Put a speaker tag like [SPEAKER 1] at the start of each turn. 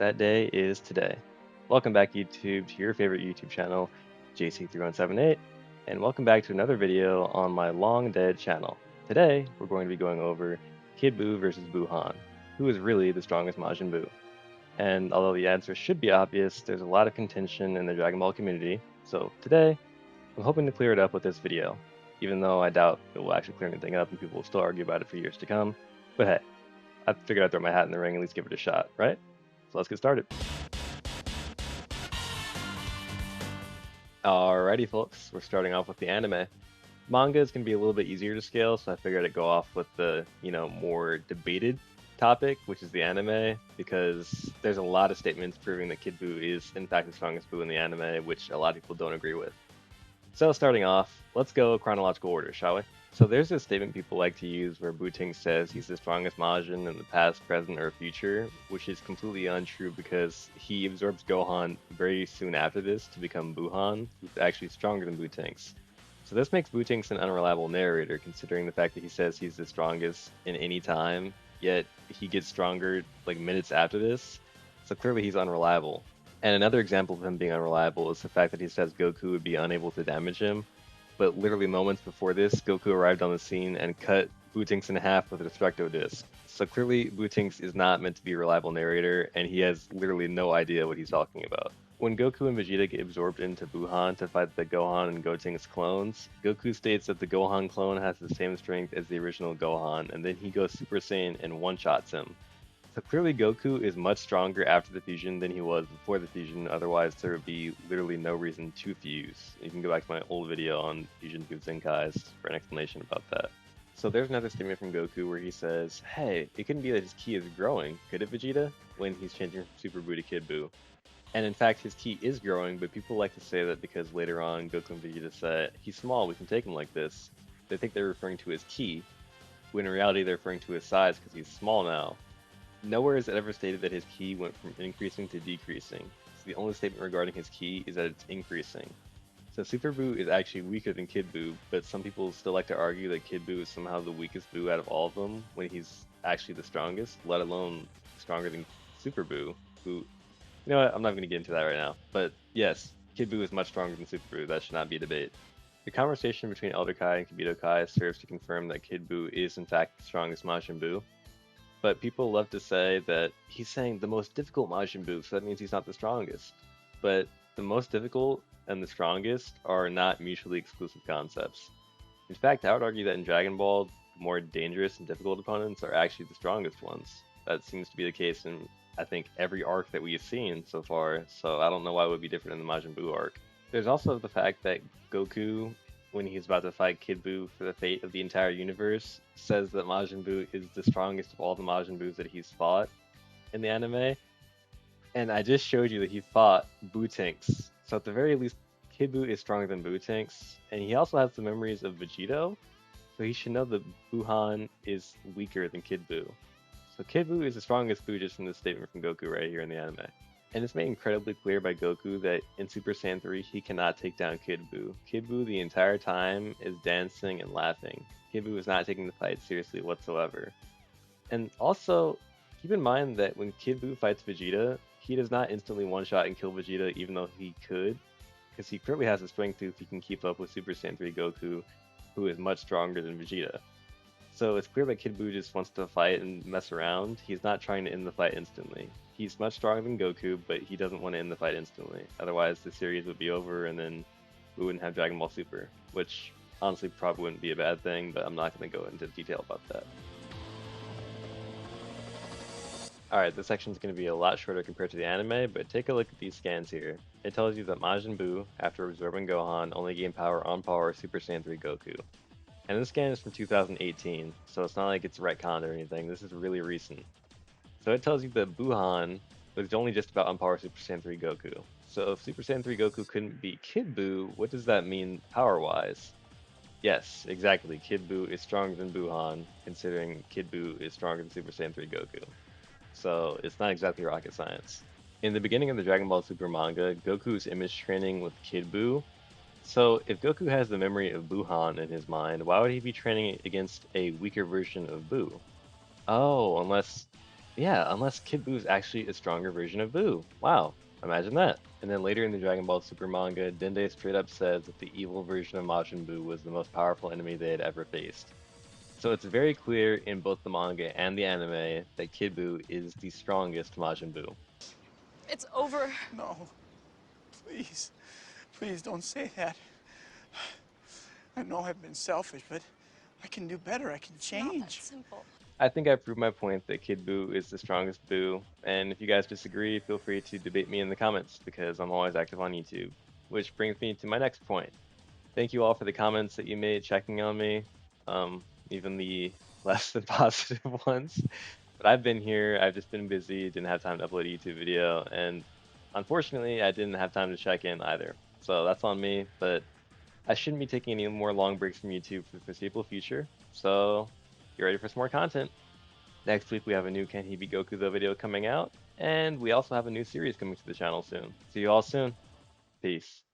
[SPEAKER 1] That day is today. Welcome back YouTube to your favorite YouTube channel, JC3178, and welcome back to another video on my long dead channel. Today, we're going to be going over Kid Buu versus Buuhan, who is really the strongest Majin Buu. And although the answer should be obvious, there's a lot of contention in the Dragon Ball community, so today, I'm hoping to clear it up with this video, even though I doubt it will actually clear anything up and people will still argue about it for years to come. But hey, I figured I'd throw my hat in the ring and at least give it a shot, right? So let's get started. Alrighty, folks, we're starting off with the anime. Manga is going to be a little bit easier to scale, so I figured I'd go off with the, more debated topic, which is the anime, because there's a lot of statements proving that Kid Buu is, in fact, the strongest Buu in the anime, which a lot of people don't agree with. So starting off, let's go chronological order, shall we? So there's this statement people like to use where Booting says he's the strongest Majin in the past, present, or future, which is completely untrue because he absorbs Gohan very soon after this to become Buuhan, who's actually stronger than Bootinks. So this makes Bootinks an unreliable narrator, considering the fact that he says he's the strongest in any time, yet he gets stronger like minutes after this. So clearly he's unreliable. And another example of him being unreliable is the fact that he says Goku would be unable to damage him, but literally moments before this, Goku arrived on the scene and cut Bootinks in half with a Destructo Disc. So clearly Bootinks is not meant to be a reliable narrator, and he has literally no idea what he's talking about. When Goku and Vegeta get absorbed into Buuhan to fight the Gohan and Gotenks clones, Goku states that the Gohan clone has the same strength as the original Gohan, and then he goes Super Saiyan and one-shots him. So clearly Goku is much stronger after the fusion than he was before the fusion, otherwise there would be literally no reason to fuse. You can go back to my old video on Fusion Buu Zenkais for an explanation about that. So there's another statement from Goku where he says, hey, it couldn't be that his ki is growing, could it, Vegeta? When he's changing from Super Buu to Kid Buu. And in fact his ki is growing, but people like to say that because later on Goku and Vegeta say, he's small, we can take him like this. They think they're referring to his ki, when in reality they're referring to his size because he's small now. Nowhere is it ever stated that his ki went from increasing to decreasing. So the only statement regarding his ki is that it's increasing. So Super Buu is actually weaker than Kid Buu, but some people still like to argue that Kid Buu is somehow the weakest Buu out of all of them when he's actually the strongest, let alone stronger than Super Buu, who, you know what, I'm not going to get into that right now. But yes, Kid Buu is much stronger than Super Buu, that should not be a debate. The conversation between Elder Kai and Kibito Kai serves to confirm that Kid Buu is in fact the strongest Majin Buu. But people love to say that he's saying the most difficult Majin Buu, so that means he's not the strongest. But the most difficult and the strongest are not mutually exclusive concepts. In fact, I would argue that in Dragon Ball, the more dangerous and difficult opponents are actually the strongest ones. That seems to be the case in, I think, every arc that we've seen so far, so I don't know why it would be different in the Majin Buu arc. There's also the fact that Goku, when he's about to fight Kid Buu for the fate of the entire universe, says that Majin Buu is the strongest of all the Majin Buus that he's fought in the anime. And I just showed you that he fought Bootinks. So at the very least, Kid Buu is stronger than Bootinks. And he also has the memories of Vegito, so he should know that Buuhan is weaker than Kid Buu. So Kid Buu is the strongest Buu just from this statement from Goku right here in the anime. And it's made incredibly clear by Goku that in Super Saiyan 3 he cannot take down Kid Buu. Kid Buu the entire time is dancing and laughing. Kid Buu is not taking the fight seriously whatsoever. And also, keep in mind that when Kid Buu fights Vegeta, he does not instantly one-shot and kill Vegeta even though he could, because he clearly has the strength if he can keep up with Super Saiyan 3 Goku, who is much stronger than Vegeta. So it's clear that Kid Buu just wants to fight and mess around. He's not trying to end the fight instantly. He's much stronger than Goku, but he doesn't want to end the fight instantly. Otherwise, the series would be over and then we wouldn't have Dragon Ball Super, which honestly probably wouldn't be a bad thing, but I'm not going to go into detail about that. Alright, this section is going to be a lot shorter compared to the anime, but take a look at these scans here. It tells you that Majin Buu, after absorbing Gohan, only gained power on par with Super Saiyan 3 Goku. And this scan is from 2018, so it's not like it's retconned or anything, this is really recent. So it tells you that Buuhan was only just about on par with Super Saiyan 3 Goku. So if Super Saiyan 3 Goku couldn't beat Kid Buu, what does that mean power-wise? Yes, exactly, Kid Buu is stronger than Buuhan, considering Kid Buu is stronger than Super Saiyan 3 Goku. So it's not exactly rocket science. In the beginning of the Dragon Ball Super manga, Goku's image training with Kid Buu. So if Goku has the memory of Buuhan in his mind, why would he be training against a weaker version of Buu? Oh, unless Yeah, unless Kid Buu is actually a stronger version of Buu. Wow, imagine that. And then later in the Dragon Ball Super manga, Dende straight up says that the evil version of Majin Buu was the most powerful enemy they had ever faced. So it's very clear in both the manga and the anime that Kid Buu is the strongest Majin Buu.
[SPEAKER 2] It's over.
[SPEAKER 3] No, please, please don't say that. I know I've been selfish, but I can do better. I can
[SPEAKER 2] It's not that
[SPEAKER 3] change.
[SPEAKER 2] simple.
[SPEAKER 1] I think I proved my point that Kid Buu is the strongest Buu, and if you guys disagree, feel free to debate me in the comments because I'm always active on YouTube. Which brings me to my next point. Thank you all for the comments that you made checking on me, even the less than positive ones. But I've been here, I've just been busy, didn't have time to upload a YouTube video, and unfortunately, I didn't have time to check in either. So that's on me, but I shouldn't be taking any more long breaks from YouTube for the foreseeable future. So get ready for some more content. Next week, we have a new Can He Beat Goku Though video coming out, and we also have a new series coming to the channel soon. See you all soon. Peace.